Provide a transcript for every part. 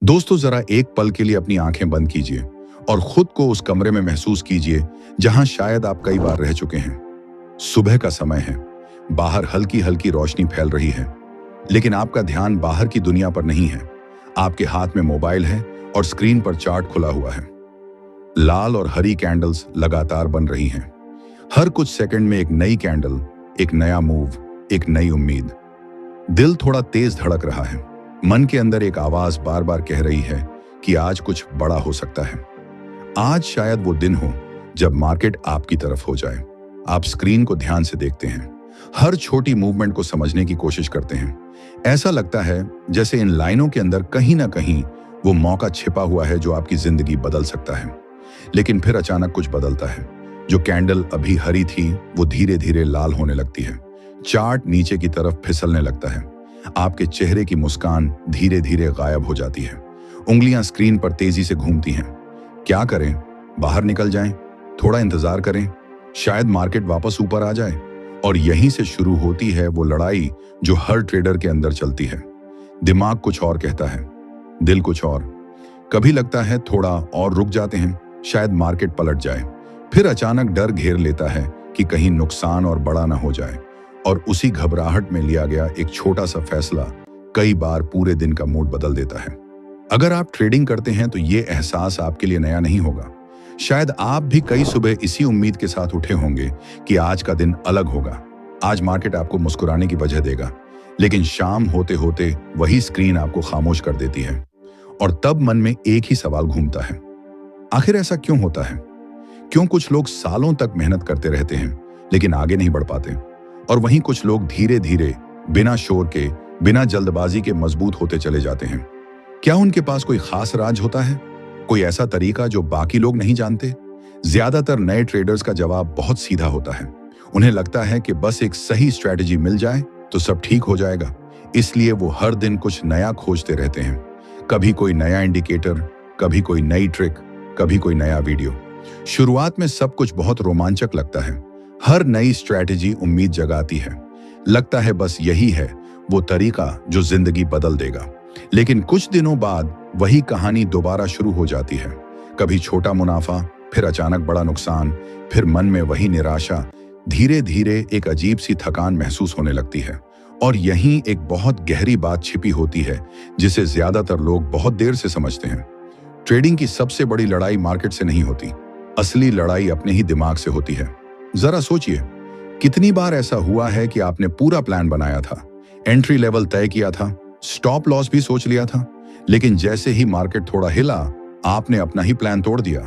दोस्तों, जरा एक पल के लिए अपनी आंखें बंद कीजिए और खुद को उस कमरे में महसूस कीजिए जहां शायद आप कई बार रह चुके हैं। सुबह का समय है, बाहर हल्की हल्की रोशनी फैल रही है, लेकिन आपका ध्यान बाहर की दुनिया पर नहीं है। आपके हाथ में मोबाइल है और स्क्रीन पर चार्ट खुला हुआ है। लाल और हरी कैंडल्स लगातार बन रही हैं। हर कुछ सेकंड में एक नई कैंडल, एक नया मूव, एक नई उम्मीद। दिल थोड़ा तेज धड़क रहा है। मन के अंदर एक आवाज बार बार कह रही है कि आज कुछ बड़ा हो सकता है। आज शायद वो दिन हो जब मार्केट आपकी तरफ हो जाए। आप स्क्रीन को ध्यान से देखते हैं, हर छोटी मूवमेंट को समझने की कोशिश करते हैं। ऐसा लगता है जैसे इन लाइनों के अंदर कहीं ना कहीं वो मौका छिपा हुआ है जो आपकी जिंदगी बदल सकता है। लेकिन फिर अचानक कुछ बदलता है। जो कैंडल अभी हरी थी वो धीरे धीरे लाल होने लगती है। चार्ट नीचे की तरफ फिसलने लगता है। आपके चेहरे की मुस्कान धीरे धीरे गायब हो जाती है। उंगलियां स्क्रीन पर तेजी से घूमती हैं। क्या करें? बाहर निकल जाएं? थोड़ा इंतजार करें? शायद मार्केट वापस ऊपर आ जाए। और यहीं से शुरू होती है वो लड़ाई जो हर ट्रेडर के अंदर चलती है। दिमाग कुछ और कहता है, दिल कुछ और। कभी लगता है थोड़ा और रुक जाते हैं, शायद मार्केट पलट जाए। फिर अचानक डर घेर लेता है कि कहीं नुकसान और बड़ा ना हो जाए। और उसी घबराहट में लिया गया एक छोटा सा फैसला कई बार पूरे दिन का मूड बदल देता है। अगर आप ट्रेडिंग करते हैं तो ये एहसास आपके लिए नया नहीं होगा। शायद आप भी कई सुबह इसी उम्मीद के साथ उठे होंगे कि आज का दिन अलग होगा, आज मार्केट आपको मुस्कुराने की वजह देगा। लेकिन शाम होते होते वही स्क्रीन आपको खामोश कर देती है। और तब मन में एक ही सवाल घूमता है, आखिर ऐसा क्यों होता है? क्यों कुछ लोग सालों तक मेहनत करते रहते हैं लेकिन आगे नहीं बढ़ पाते, और वहीं कुछ लोग धीरे धीरे बिना शोर के, बिना जल्दबाजी के मजबूत होते चले जाते हैं? क्या उनके पास कोई खास राज होता है, कोई ऐसा तरीका जो बाकी लोग नहीं जानते? ज्यादातर नए ट्रेडर्स का जवाब बहुत सीधा होता है। उन्हें लगता है कि बस एक सही स्ट्रैटेजी मिल जाए तो सब ठीक हो जाएगा। इसलिए वो हर दिन कुछ नया खोजते रहते हैं। कभी कोई नया इंडिकेटर, कभी कोई नई ट्रिक, कभी कोई नया वीडियो। शुरुआत में सब कुछ बहुत रोमांचक लगता है। हर नई स्ट्रैटेजी उम्मीद जगाती है। लगता है बस यही है वो तरीका जो जिंदगी बदल देगा। लेकिन कुछ दिनों बाद वही कहानी दोबारा शुरू हो जाती है। कभी छोटा मुनाफा, फिर अचानक बड़ा नुकसान, फिर मन में वही निराशा। धीरे धीरे एक अजीब सी थकान महसूस होने लगती है। और यहीं एक बहुत गहरी बात छिपी होती है जिसे ज्यादातर लोग बहुत देर से समझते हैं। ट्रेडिंग की सबसे बड़ी लड़ाई मार्केट से नहीं होती, असली लड़ाई अपने ही दिमाग से होती है। जरा सोचिए, कितनी बार ऐसा हुआ है कि आपने पूरा प्लान बनाया था, एंट्री लेवल तय किया था, स्टॉप लॉस भी सोच लिया था, लेकिन जैसे ही मार्केट थोड़ा हिला, आपने अपना ही प्लान तोड़ दिया।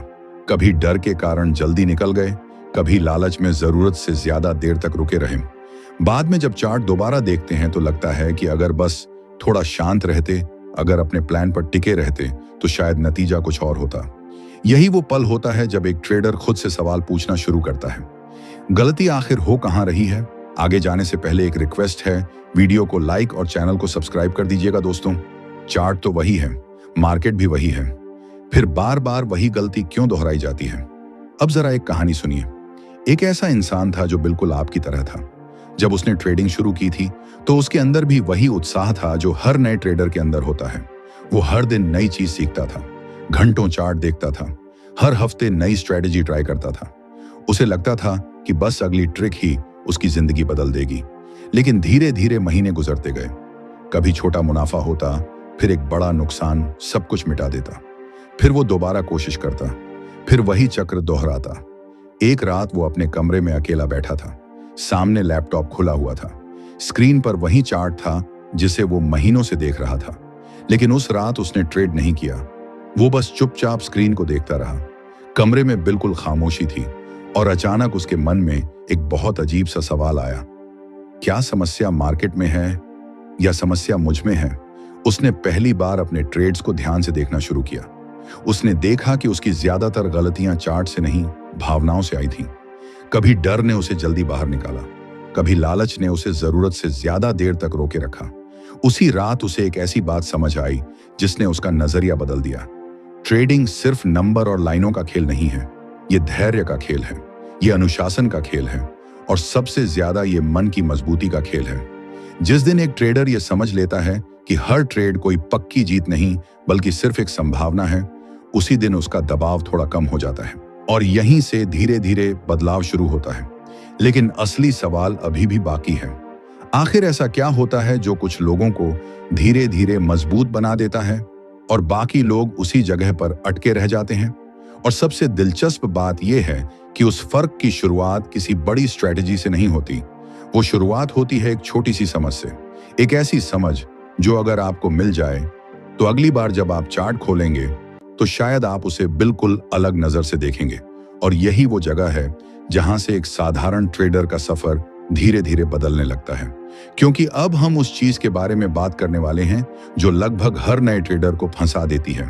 कभी डर के कारण जल्दी निकल गए, कभी लालच में जरूरत से ज्यादा देर तक रुके रहे। बाद में जब चार्ट दोबारा देखते हैं तो लगता है कि अगर बस थोड़ा शांत रहते, अगर अपने प्लान पर टिके रहते तो शायद नतीजा कुछ और होता। यही वो पल होता है जब एक ट्रेडर खुद से सवाल पूछना शुरू करता है, गलती आखिर हो कहां रही है? आगे जाने से पहले एक रिक्वेस्ट है, वीडियो को लाइक और चैनल को सब्सक्राइब कर दीजिएगा दोस्तों। चार्ट तो वही है, मार्केट भी वही है, फिर बार बार वही गलती क्यों दोहराई जाती है? अब जरा एक कहानी सुनिए। एक ऐसा इंसान था जो बिल्कुल आपकी तरह था। जब उसने ट्रेडिंग शुरू की थी तो उसके अंदर भी वही उत्साह था जो हर नए ट्रेडर के अंदर होता है। वो हर दिन नई चीज सीखता था, घंटों चार्ट देखता था, हर हफ्ते नई स्ट्रेटेजी ट्राई करता था। उसे लगता था कि बस अगली ट्रिक ही उसकी जिंदगी बदल देगी। लेकिन धीरे धीरे महीने गुजरते गए। कभी छोटा मुनाफा होता, फिर एक बड़ा नुकसान सब कुछ मिटा देता। फिर वो दोबारा कोशिश करता, फिर वही चक्र दोहराता। एक रात वो अपने कमरे में अकेला बैठा था। सामने लैपटॉप खुला हुआ था, स्क्रीन पर वही चार्ट था जिसे वो महीनों से देख रहा था। लेकिन उस रात उसने ट्रेड नहीं किया। वो बस चुपचाप स्क्रीन को देखता रहा। कमरे में बिल्कुल खामोशी थी और अचानक उसके मन में एक बहुत अजीब सा सवाल आया, क्या समस्या मार्केट में है या समस्या मुझ में है? उसने पहली बार अपने ट्रेड्स को ध्यान से देखना शुरू किया। उसने देखा कि उसकी ज्यादातर गलतियां चार्ट से नहीं, भावनाओं से आई थीं। कभी डर ने उसे जल्दी बाहर निकाला, कभी लालच ने उसे जरूरत से ज्यादा देर तक रोके रखा। उसी रात उसे एक ऐसी बात समझ आई जिसने उसका नजरिया बदल दिया। ट्रेडिंग सिर्फ नंबर और लाइनों का खेल नहीं है, ये धैर्य का खेल है, ये अनुशासन का खेल है, और सबसे ज्यादा ये मन की मजबूती का खेल है। जिस दिन एक ट्रेडर ये समझ लेता है कि कि हर ट्रेड कोई पक्की जीत नहीं बल्कि सिर्फ एक संभावना है, उसी दिन उसका दबाव थोड़ा कम हो जाता है और यहीं से धीरे धीरे बदलाव शुरू होता है। लेकिन असली सवाल अभी भी बाकी है। आखिर ऐसा क्या होता है जो कुछ लोगों को धीरे धीरे मजबूत बना देता है और बाकी लोग उसी जगह पर अटके रह जाते हैं? और सबसे दिलचस्प बात यह है कि उस फर्क की शुरुआत किसी बड़ी स्ट्रेटजी से नहीं होती। वो शुरुआत होती है एक छोटी सी समझ से, एक ऐसी समझ जो अगर आपको मिल जाए तो अगली बार जब आप चार्ट खोलेंगे तो शायद आप उसे बिल्कुल अलग नजर से देखेंगे। और यही वो जगह है जहां से एक साधारण ट्रेडर का सफर धीरे धीरे बदलने लगता है। क्योंकि अब हम उस चीज के बारे में बात करने वाले हैं जो लगभग हर नए ट्रेडर को फंसा देती है,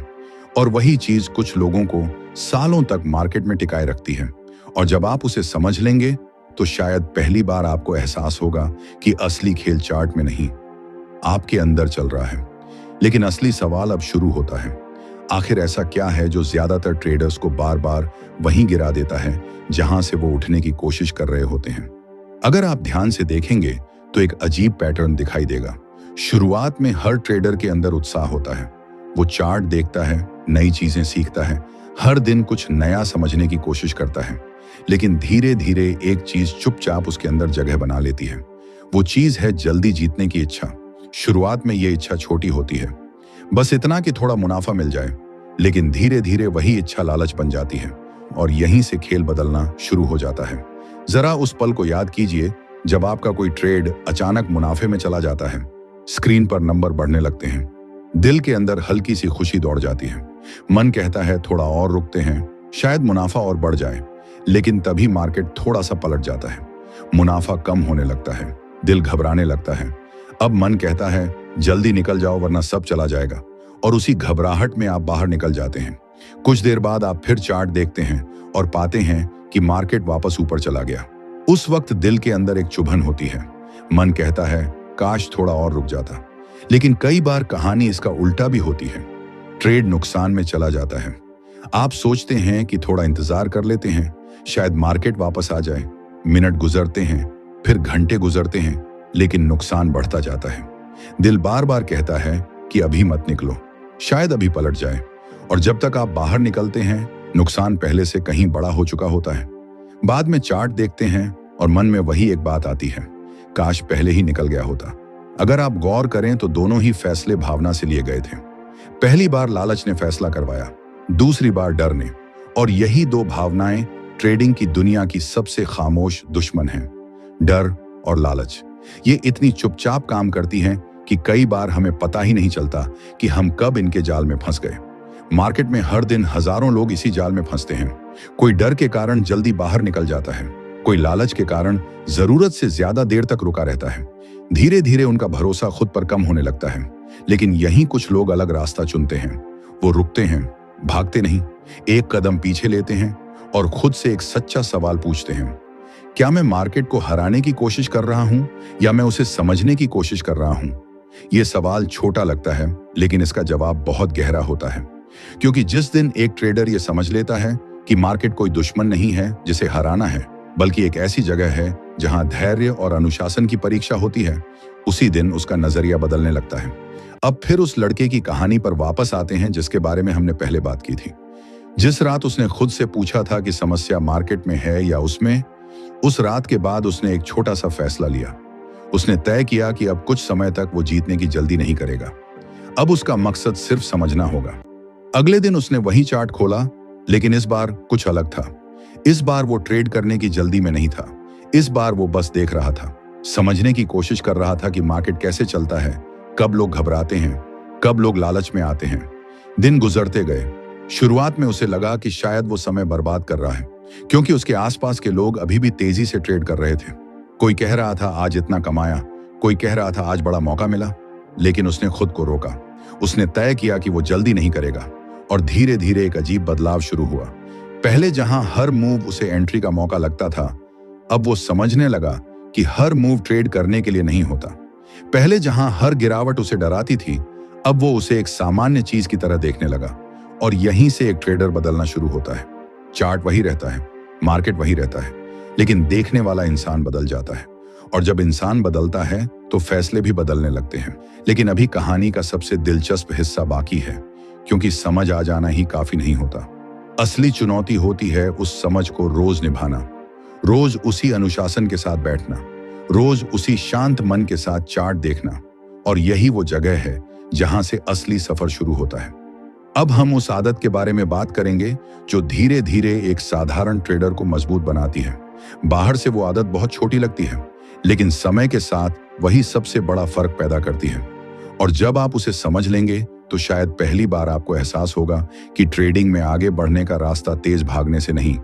और वही चीज कुछ लोगों को सालों तक मार्केट में टिकाए रखती है। और जब आप उसे समझ लेंगे तो शायद पहली बार आपको एहसास होगा कि असली खेल चार्ट में नहीं, आपके अंदर चल रहा है। लेकिन असली सवाल अब शुरू होता है, आखिर ऐसा क्या है जो ज्यादातर ट्रेडर्स को बार बार वहीं गिरा देता है जहां से वो उठने की कोशिश कर रहे होते हैं? अगर आप ध्यान से देखेंगे तो एक अजीब पैटर्न दिखाई देगा। शुरुआत में हर ट्रेडर के अंदर उत्साह होता है, वो चार्ट देखता है, नई चीजें सीखता है, हर दिन कुछ नया समझने की कोशिश करता है। लेकिन धीरे धीरे एक चीज चुपचाप उसके अंदर जगह बना लेती है। वो चीज है जल्दी जीतने की इच्छा। शुरुआत में ये इच्छा छोटी होती है, बस इतना कि थोड़ा मुनाफा मिल जाए। लेकिन धीरे धीरे वही इच्छा लालच बन जाती है और यहीं से खेल बदलना शुरू हो जाता है। जरा उस पल को याद कीजिए जब आपका कोई ट्रेड अचानक मुनाफे में चला जाता है। स्क्रीन पर नंबर बढ़ने लगते हैं, दिल के अंदर हल्की सी खुशी दौड़ जाती है, मन कहता है थोड़ा और रुकते हैं, शायद मुनाफा और बढ़ जाए। लेकिन तभी मार्केट थोड़ा सा पलट जाता है, मुनाफा कम होने लगता है, दिल घबराने लगता है। अब मन कहता है जल्दी निकल जाओ वरना सब चला जाएगा, और उसी घबराहट में आप बाहर निकल जाते हैं। कुछ देर बाद आप फिर चार्ट देखते हैं और पाते हैं कि मार्केट वापस ऊपर चला गया। उस वक्त दिल के अंदर एक चुभन होती है, मन कहता है काश थोड़ा और रुक जाता। लेकिन कई बार कहानी इसका उल्टा भी होती है, ट्रेड नुकसान में चला जाता है। आप सोचते हैं कि थोड़ा इंतजार कर लेते हैं, शायद मार्केट वापस आ जाए। मिनट गुजरते हैं, फिर घंटे गुजरते हैं, लेकिन नुकसान बढ़ता जाता है। दिल बार बार कहता है कि अभी मत निकलो, शायद अभी पलट जाए। और जब तक आप बाहर निकलते हैं नुकसान पहले से कहीं बड़ा हो चुका होता है। बाद में चार्ट देखते हैं और मन में वही एक बात आती है, काश पहले ही निकल गया होता। अगर आप गौर करें तो दोनों ही फैसले भावना से लिए गए थे। पहली बार लालच ने फैसला करवाया, दूसरी बार डर ने। और यही दो भावनाएं ट्रेडिंग की दुनिया की सबसे खामोश दुश्मन हैं, डर और लालच। ये इतनी चुपचाप काम करती हैं कि कई बार हमें पता ही नहीं चलता कि हम कब इनके जाल में फंस गए। मार्केट में हर दिन हजारों लोग इसी जाल में फंसते हैं। कोई डर के कारण जल्दी बाहर निकल जाता है, कोई लालच के कारण जरूरत से ज्यादा देर तक रुका रहता है। धीरे धीरे उनका भरोसा खुद पर कम होने लगता है। लेकिन यही कुछ लोग अलग रास्ता चुनते हैं। वो रुकते हैं, भागते नहीं, एक कदम पीछे लेते हैं और खुद से एक सच्चा सवाल पूछते हैं, क्या मैं मार्केट को हराने की कोशिश कर रहा हूं या मैं उसे समझने की कोशिश कर रहा हूं? यह सवाल छोटा लगता है, लेकिन इसका जवाब बहुत गहरा होता है। क्योंकि जिस दिन एक ट्रेडर यह समझ लेता है कि मार्केट कोई दुश्मन नहीं है जिसे हराना है, बल्कि एक ऐसी जगह है जहां धैर्य और अनुशासन की परीक्षा होती है, उसी दिन उसका नजरिया बदलने लगता है। अब फिर उस लड़के की कहानी पर वापस आते हैं जिसके बारे में हमने पहले बात की थी। जिस रात उसने खुद से पूछा था कि समस्या मार्केट में है या उसमें, उस रात के बाद उसने एक छोटा सा फैसला लिया। उसने तय किया कि अब कुछ समय तक वो जीतने की जल्दी नहीं करेगा। अब उसका मकसद सिर्फ समझना होगा। अगले दिन उसने वही चार्ट खोला, लेकिन इस बार कुछ अलग था। इस बार वो ट्रेड करने की जल्दी में नहीं था। इस बार वो बस देख रहा था, समझने की कोशिश कर रहा था कि मार्केट कैसे चलता है, कब लोग घबराते हैं, कब लोग लालच में आते हैं। दिन गुजरते गए। शुरुआत में उसे लगा कि शायद वो समय बर्बाद कर रहा है, क्योंकि उसके आसपास के लोग अभी भी तेजी से ट्रेड कर रहे थे। कोई कह रहा था आज इतना कमाया, कोई कह रहा था आज बड़ा मौका मिला। लेकिन उसने खुद को रोका। उसने तय किया कि वो जल्दी नहीं करेगा। और धीरे धीरे एक अजीब बदलाव शुरू हुआ। पहले जहां हर मूव उसे एंट्री का मौका लगता था, अब वो समझने लगा कि हर मूव ट्रेड करने के लिए नहीं होता। पहले जहां हर गिरावट उसे डराती थी, अब वो उसे एक सामान्य चीज की तरह देखने लगा। और यहीं से एक ट्रेडर बदलना शुरू होता है। चार्ट वही रहता है, मार्केट वही रहता है, लेकिन देखने वाला इंसान बदल जाता है। और जब इंसान बदलता है तो फैसले भी बदलने लगते हैं। लेकिन अभी कहानी का सबसे दिलचस्प हिस्सा बाकी है, क्योंकि समझ आ जाना ही काफी नहीं होता। असली चुनौती होती है उस समझ को रोज निभाना, रोज उसी अनुशासन के साथ बैठना, रोज उसी शांत मन के साथ चार्ट देखना। और यही वो जगह है जहां से असली सफर शुरू होता है। अब हम उस आदत के बारे में बात करेंगे जो धीरे धीरे एक साधारण ट्रेडर को मजबूत बनाती है। बाहर से वो आदत बहुत छोटी लगती है, लेकिन समय के साथ वही सबसे बड़ा फर्क पैदा करती है। और जब आप उसे समझ लेंगे तो शायद पहली बार आपको एहसास होगा कि ट्रेडिंग में आगे बढ़ने का रास्ता तेज भागने से नहीं,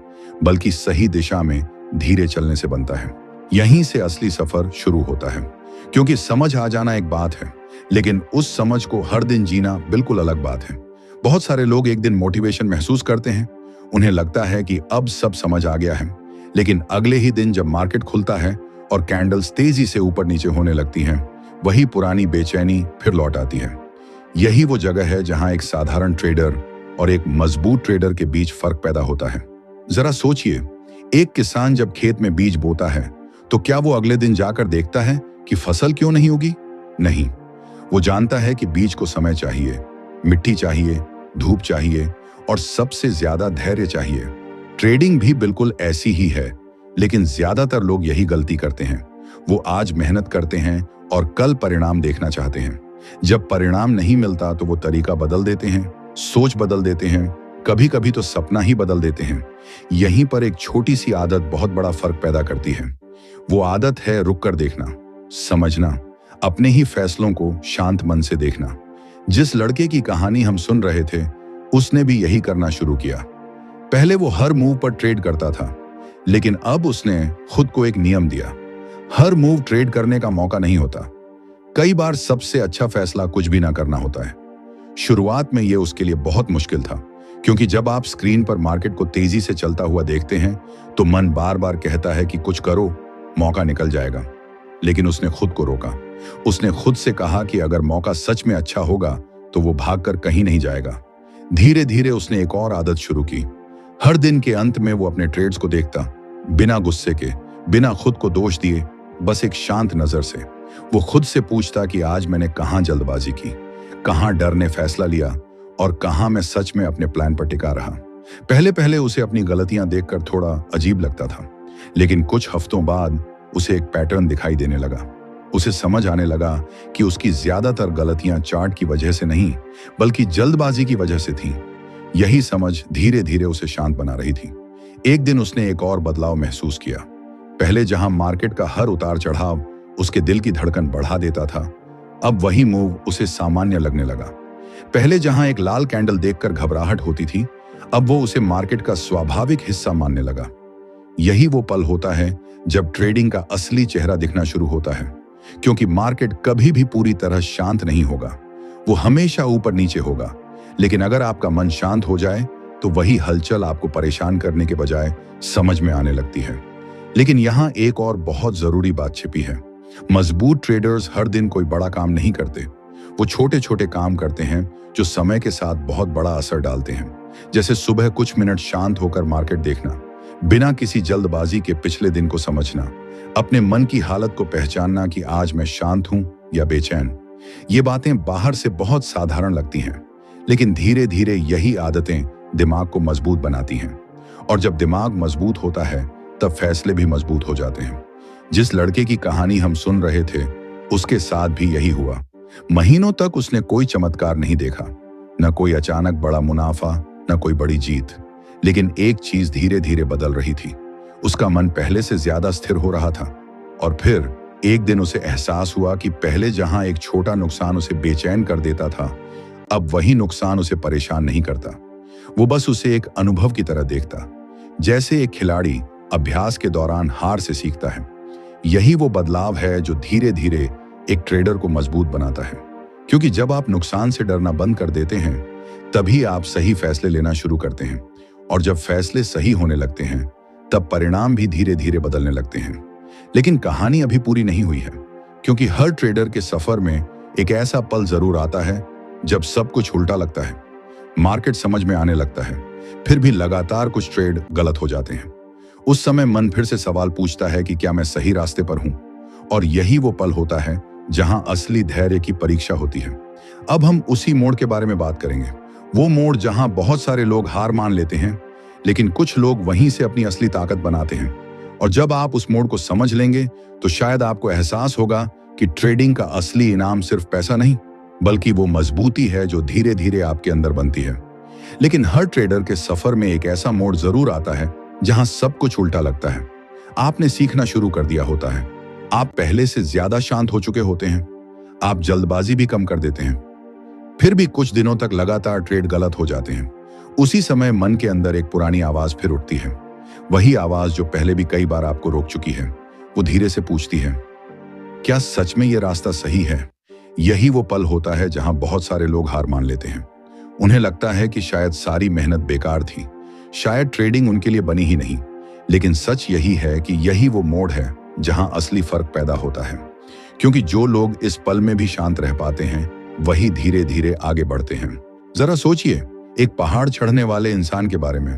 बल्कि सही दिशा में धीरे चलने से बनता है। यहीं से असली सफर शुरू होता है, क्योंकि समझ आ जाना एक बात है, लेकिन उस समझ को हर दिन जीना बिल्कुल अलग बात है। बहुत सारे लोग एक दिन मोटिवेशन महसूस करते हैं, उन्हें लगता है कि अब सब समझ आ गया है, लेकिन अगले ही दिन जब मार्केट खुलता है और कैंडल्स तेजी से ऊपर नीचे होने लगती हैं, वही पुरानी बेचैनी फिर लौट आती है। यही वो जगह है जहां एक साधारण ट्रेडर और एक मजबूत ट्रेडर के बीच फर्क पैदा होता है। जरा सोचिए, एक किसान जब खेत में बीज बोता है तो क्या वो अगले दिन जाकर देखता है कि फसल क्यों नहीं उगी? नहीं, वो जानता है कि बीज को समय चाहिए, मिट्टी चाहिए, धूप चाहिए और सबसे ज्यादा धैर्य चाहिए। ट्रेडिंग भी बिल्कुल ऐसी ही है, लेकिन ज्यादातर लोग यही गलती करते हैं। वो आज मेहनत करते हैं और कल परिणाम देखना चाहते हैं। जब परिणाम नहीं मिलता तो वो तरीका बदल देते हैं, सोच बदल देते हैं, कभी कभी तो सपना ही बदल देते हैं। यहीं पर एक छोटी सी आदत बहुत बड़ा फर्क पैदा करती है। वो आदत है रुक कर देखना, समझना, अपने ही फैसलों को शांत मन से देखना। जिस लड़के की कहानी हम सुन रहे थे, उसने भी यही करना शुरू किया। पहले वो हर मूव पर ट्रेड करता था, लेकिन अब उसने खुद को एक नियम दिया। हर मूव ट्रेड करने का मौका नहीं होता। कई बार सबसे अच्छा फैसला कुछ भी ना करना होता है। शुरुआत में यह उसके लिए बहुत मुश्किल था, क्योंकि जब आप स्क्रीन पर मार्केट को तेजी से चलता हुआ देखते हैं तो मन बार बार कहता है कि कुछ करो, मौका निकल जाएगा। लेकिन उसने खुद को रोका। उसने खुद से कहा कि अगर मौका सच में अच्छा होगा तो वो भागकर कहीं नहीं जाएगा। धीरे धीरे उसने एक और आदत शुरू की। हर दिन के अंत में वो अपने ट्रेड्स को देखता, बिना गुस्से के, बिना खुद को दोष दिए, बस एक शांत नजर से। वो खुद से पूछता कि आज मैंने कहां जल्दबाजी की, कहां डर ने फैसला लिया और कहां मैं सच में अपने प्लान पर टिका रहा। पहले पहले उसे अपनी गलतियां देखकर थोड़ा अजीब लगता था, लेकिन कुछ हफ्तों बाद उसे एक पैटर्न दिखाई देने लगा। उसे समझ आने लगा कि उसकी ज्यादातर गलतियां चार्ट की वजह से नहीं, बल्कि जल्दबाजी की वजह से थीं। यही समझ धीरे धीरे उसे शांत बना रही थी। एक दिन उसने एक और बदलाव महसूस किया। पहले जहां मार्केट का हर उतार चढ़ाव उसके दिल की धड़कन बढ़ा देता था, अब वही मूव उसे सामान्य लगने लगा। पहले जहां एक लाल कैंडल देखकर घबराहट होती थी, अब वो उसे मार्केट का स्वाभाविक हिस्सा मानने लगा। यही वो पल होता है जब ट्रेडिंग का असली चेहरा दिखना शुरू होता है, क्योंकि मार्केट कभी भी पूरी तरह शांत नहीं होगा। वो हमेशा ऊपर नीचे होगा, लेकिन अगर आपका मन शांत हो जाए तो वही हलचल आपको परेशान करने के बजाय समझ में आने लगती है। लेकिन यहाँ एक और बहुत जरूरी बात छिपी है। मजबूत ट्रेडर्स हर दिन कोई बड़ा काम नहीं करते। वो छोटे छोटे काम करते हैं जो समय के साथ बहुत बड़ा असर डालते हैं। जैसे सुबह कुछ मिनट शांत होकर मार्केट देखना, बिना किसी जल्दबाजी के पिछले दिन को समझना, अपने मन की हालत को पहचानना कि आज मैं शांत हूं या बेचैन। ये बातें बाहर से बहुत साधारण लगती हैं, लेकिन धीरे धीरे यही आदतें दिमाग को मजबूत बनाती हैं। और जब दिमाग मजबूत होता है तब फैसले भी मजबूत हो जाते हैं। जिस लड़के की कहानी हम सुन रहे थे, उसके साथ भी यही हुआ। महीनों तक उसने कोई चमत्कार नहीं देखा, न कोई अचानक बड़ा मुनाफा, न कोई बड़ी जीत। लेकिन एक चीज धीरे धीरे बदल रही थी। उसका मन पहले से ज्यादा स्थिर हो रहा था। और फिर एक दिन उसे एहसास हुआ कि पहले जहां एक छोटा नुकसान उसे बेचैन कर देता था, अब वही नुकसान उसे परेशान नहीं करता। वो बस उसे एक अनुभव की तरह देखता, जैसे एक खिलाड़ी अभ्यास के दौरान हार से सीखता है। यही वो बदलाव है जो धीरे धीरे एक ट्रेडर को मजबूत बनाता है, क्योंकि जब आप नुकसान से डरना बंद कर देते हैं, तभी आप सही फैसले लेना शुरू करते हैं। और जब फैसले सही होने लगते हैं, तब परिणाम भी धीरे धीरे बदलने लगते हैं। लेकिन कहानी अभी पूरी नहीं हुई है, क्योंकि हर ट्रेडर के सफर में एक ऐसा पल जरूर आता है जब सब कुछ उल्टा लगता है। मार्केट समझ में आने लगता है, फिर भी लगातार कुछ ट्रेड गलत हो जाते हैं। उस समय मन फिर से सवाल पूछता है कि क्या मैं सही रास्ते पर हूं? और यही वो पल होता है जहां असली धैर्य की परीक्षा होती है। अब हम उसी मोड़ के बारे में बात करेंगे। वो मोड़ जहां बहुत सारे लोग हार मान लेते हैं, लेकिन कुछ लोग वहीं से अपनी असली ताकत बनाते हैं। और जब आप उस मोड़ को समझ लेंगे तो शायद आपको एहसास होगा कि ट्रेडिंग का असली इनाम सिर्फ पैसा नहीं, बल्कि वो मजबूती है जो धीरे धीरे आपके अंदर बनती है। लेकिन हर ट्रेडर के सफर में एक ऐसा मोड़ जरूर आता है जहां सब कुछ उल्टा लगता है। आपने सीखना शुरू कर दिया होता है, आप पहले से ज्यादा शांत हो चुके होते हैं, आप जल्दबाजी भी कम कर देते हैं, फिर भी कुछ दिनों तक लगातार ट्रेड गलत हो जाते हैं। उसी समय मन के अंदर एक पुरानी आवाज फिर उठती है, वही आवाज जो पहले भी कई बार आपको रोक चुकी है। वो धीरे से पूछती है, क्या सच में ये रास्ता सही है? यही वो पल होता है जहां बहुत सारे लोग हार मान लेते हैं। उन्हें लगता है कि शायद सारी मेहनत बेकार थी, शायद ट्रेडिंग उनके लिए बनी ही नहीं। लेकिन सच यही है कि यही वो मोड़ है जहां असली फर्क पैदा होता है। क्योंकि जो लोग इस पल में भी शांत रह पाते हैं, वही धीरे धीरे आगे बढ़ते हैं। जरा सोचिए एक पहाड़ चढ़ने वाले इंसान के बारे में।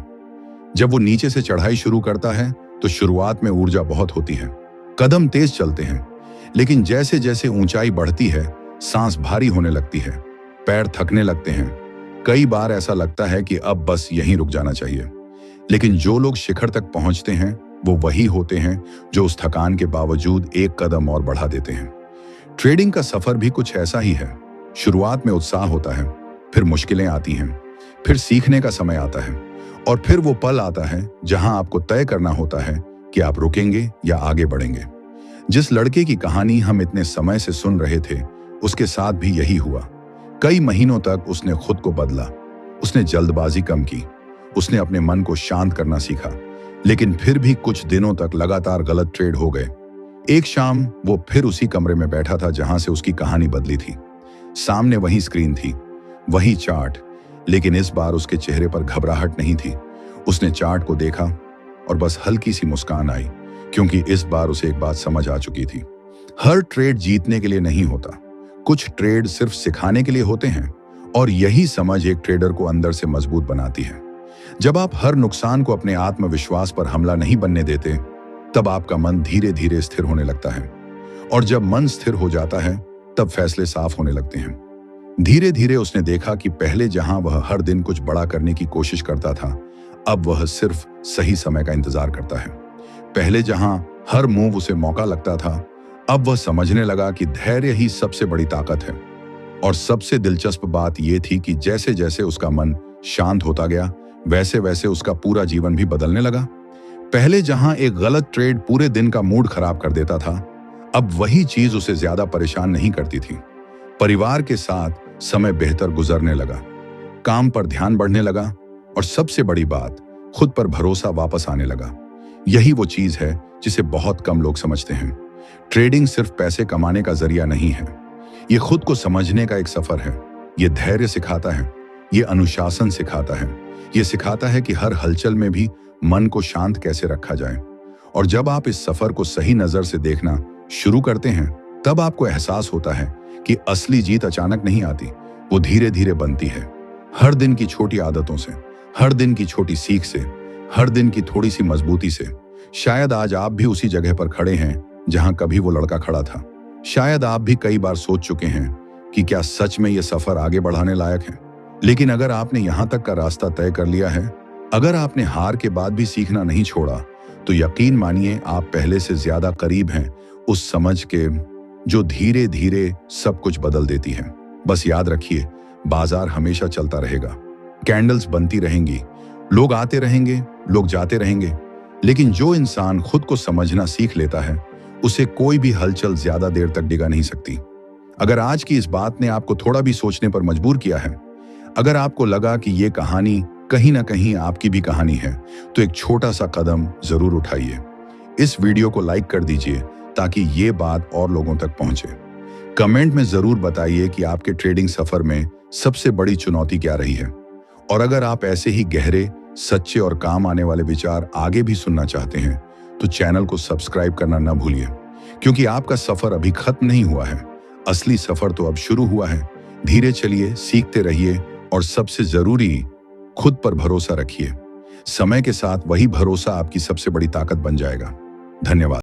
जब वो नीचे से चढ़ाई शुरू करता है तो शुरुआत में ऊर्जा बहुत होती है, कदम तेज चलते हैं, लेकिन जैसे जैसे ऊंचाई बढ़ती है सांस भारी होने लगती है, पैर थकने लगते हैं। कई बार ऐसा लगता है कि अब बस यहीं रुक जाना चाहिए। लेकिन जो लोग शिखर तक पहुंचते हैं वो वही होते हैं जो उस थकान के बावजूद एक कदम और बढ़ा देते हैं। ट्रेडिंग का सफर भी कुछ ऐसा ही है। शुरुआत में उत्साह होता है, फिर मुश्किलें आती हैं, फिर सीखने का समय आता है, और फिर वो पल आता है जहां आपको तय करना होता है कि आप रुकेंगे या आगे बढ़ेंगे। जिस लड़के की कहानी हम इतने समय से सुन रहे थे, उसके साथ भी यही हुआ। कई महीनों तक उसने खुद को बदला, उसने जल्दबाजी कम की, उसने अपने मन को शांत करना सीखा, लेकिन फिर भी कुछ दिनों तक लगातार गलत ट्रेड हो गए। एक शाम वो फिर उसी कमरे में बैठा था जहां से उसकी कहानी बदली थी। सामने वही स्क्रीन थी, वही चार्ट, लेकिन इस बार उसके चेहरे पर घबराहट नहीं थी। उसने चार्ट को देखा और बस हल्की सी मुस्कान आई, क्योंकि इस बार उसे एक बात समझ आ चुकी थी। हर ट्रेड जीतने के लिए नहीं होता, कुछ ट्रेड सिर्फ सिखाने के लिए होते हैं, और यही समझ एक ट्रेडर को अंदर से मजबूत बनाती है। जब आप हर नुकसान को अपने आत्मविश्वास पर हमला नहीं बनने देते, तब आपका मन धीरे धीरे स्थिर होने लगता है, और जब मन स्थिर हो जाता है तब फैसले साफ होने लगते हैं। धीरे धीरे उसने देखा कि पहले जहां वह हर दिन कुछ बड़ा करने की कोशिश करता था, अब वह सिर्फ सही समय का इंतजार करता है। पहले जहां हर मूव उसे मौका लगता था, अब वह समझने लगा कि धैर्य ही सबसे बड़ी ताकत है। और सबसे दिलचस्प बात यह थी कि जैसे जैसे उसका मन शांत होता गया, वैसे वैसे उसका पूरा जीवन भी बदलने लगा। पहले जहां एक गलत ट्रेड पूरे दिन का मूड खराब कर देता था, अब वही चीज उसे ज्यादा परेशान नहीं करती थी। परिवार के साथ समय बेहतर गुजरने लगा, काम पर ध्यान बढ़ने लगा, और सबसे बड़ी बात, खुद पर भरोसा वापस आने लगा। यही वो चीज है जिसे बहुत कम लोग समझते हैं। ट्रेडिंग सिर्फ पैसे कमाने का जरिया नहीं है, ये खुद को समझने का एक सफर है। ये धैर्य सिखाता है, ये अनुशासन सिखाता है, ये सिखाता है कि हर हलचल में भी मन को शांत कैसे रखा जाए। और जब आप इस सफर को सही नजर से देखना शुरू करते हैं, तब आपको एहसास होता है कि असली जीत अचानक नहीं आती, वो धीरे धीरे बनती है। हर दिन की छोटी आदतों से, हर दिन की छोटी सीख से, हर दिन की थोड़ी सी मजबूती से। शायद आज आप भी उसी जगह पर खड़े हैं जहां कभी वो लड़का खड़ा था। शायद आप भी कई बार सोच चुके हैं कि क्या सच में ये सफर आगे बढ़ाने लायक है। लेकिन अगर आपने यहां तक का रास्ता तय कर लिया है, अगर आपने हार के बाद भी सीखना नहीं छोड़ा, तो यकीन मानिए आप पहले से ज्यादा करीब हैं उस समझ के जो धीरे धीरे सब कुछ बदल देती है। बस याद रखिए, बाजार हमेशा चलता रहेगा, कैंडल्स बनती रहेंगी, लोग आते रहेंगे, लोग जाते रहेंगे, लेकिन जो इंसान खुद को समझना सीख लेता है, उसे कोई भी हलचल ज्यादा देर तक डिगा नहीं सकती। अगर आज की इस बात ने आपको थोड़ा भी सोचने पर मजबूर किया है, अगर आपको लगा कि ये कहानी कहीं ना कहीं आपकी भी कहानी है, तो एक छोटा सा कदम जरूर उठाइए। इस वीडियो को लाइक कर दीजिए ताकि ये बात और लोगों तक पहुंचे। कमेंट में जरूर बताइए कि आपके ट्रेडिंग सफर में सबसे बड़ी चुनौती क्या रही है। और अगर आप ऐसे ही गहरे, सच्चे और काम आने वाले विचार आगे भी सुनना चाहते हैं, तो चैनल को सब्सक्राइब करना न भूलिए, क्योंकि आपका सफर अभी खत्म नहीं हुआ है, असली सफर तो अब शुरू हुआ है। धीरे चलिए, सीखते रहिए, और सबसे जरूरी, खुद पर भरोसा रखिए। समय के साथ वही भरोसा आपकी सबसे बड़ी ताकत बन जाएगा। धन्यवाद।